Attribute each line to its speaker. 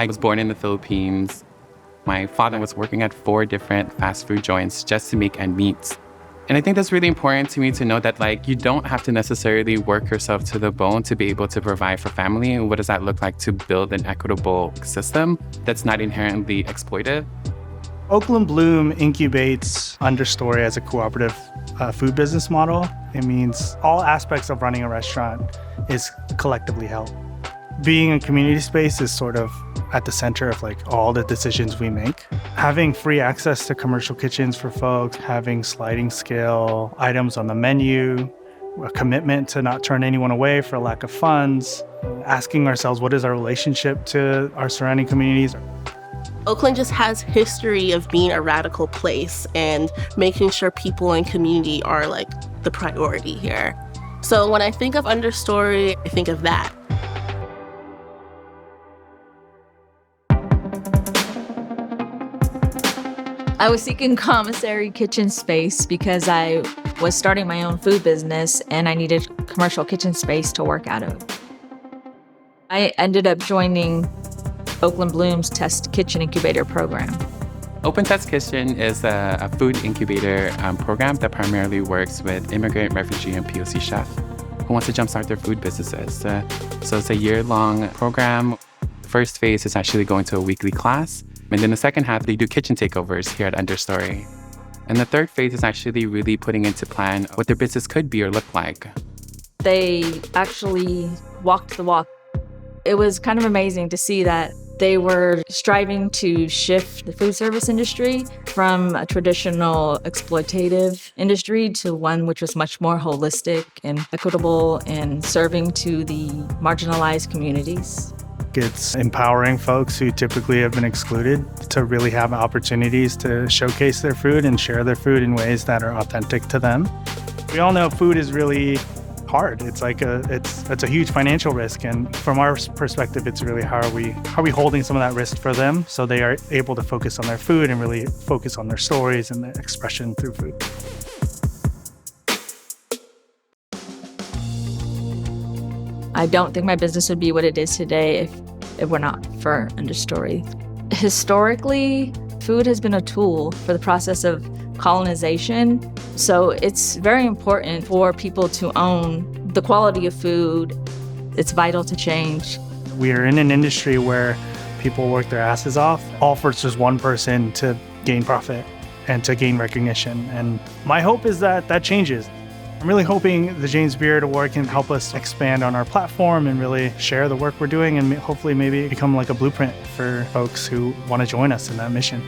Speaker 1: I was born in the Philippines. My father was working at 4 different fast food joints just to make ends meet. And I think that's really important to me to know that you don't have to necessarily work yourself to the bone to be able to provide for family. And what does that look like to build an equitable system that's not inherently exploitive?
Speaker 2: Oakland Bloom incubates Understory as a cooperative food business model. It means all aspects of running a restaurant is collectively held. Being a community space is sort of at the center of all the decisions we make. Having free access to commercial kitchens for folks, having sliding scale items on the menu, a commitment to not turn anyone away for lack of funds, asking ourselves what is our relationship to our surrounding communities.
Speaker 3: Oakland just has history of being a radical place and making sure people and community are the priority here. So when I think of Understory, I think of that.
Speaker 4: I was seeking commissary kitchen space because I was starting my own food business and I needed commercial kitchen space to work out of. I ended up joining Oakland Bloom's Test Kitchen Incubator program.
Speaker 1: Open Test Kitchen is a food incubator program that primarily works with immigrant, refugee, and POC chefs who want to jumpstart their food businesses. So it's a year-long program. The first phase is actually going to a weekly class. And then the second half, they do kitchen takeovers here at Understory. And the third phase is actually really putting into plan what their business could be or look like.
Speaker 4: They actually walked the walk. It was kind of amazing to see that they were striving to shift the food service industry from a traditional exploitative industry to one which was much more holistic and equitable and serving to the marginalized communities.
Speaker 2: It's empowering folks who typically have been excluded to really have opportunities to showcase their food and share their food in ways that are authentic to them. We all know food is really hard. It's a huge financial risk, and from our perspective, it's really how are we holding some of that risk for them so they are able to focus on their food and really focus on their stories and their expression through food.
Speaker 4: I don't think my business would be what it is today if it were not for Understory. Historically, food has been a tool for the process of colonization, so it's very important for people to own the quality of food. It's vital to change.
Speaker 2: We are in an industry where people work their asses off, all for just one person to gain profit and to gain recognition. And my hope is that that changes. I'm really hoping the James Beard Award can help us expand on our platform and really share the work we're doing and hopefully maybe become a blueprint for folks who want to join us in that mission.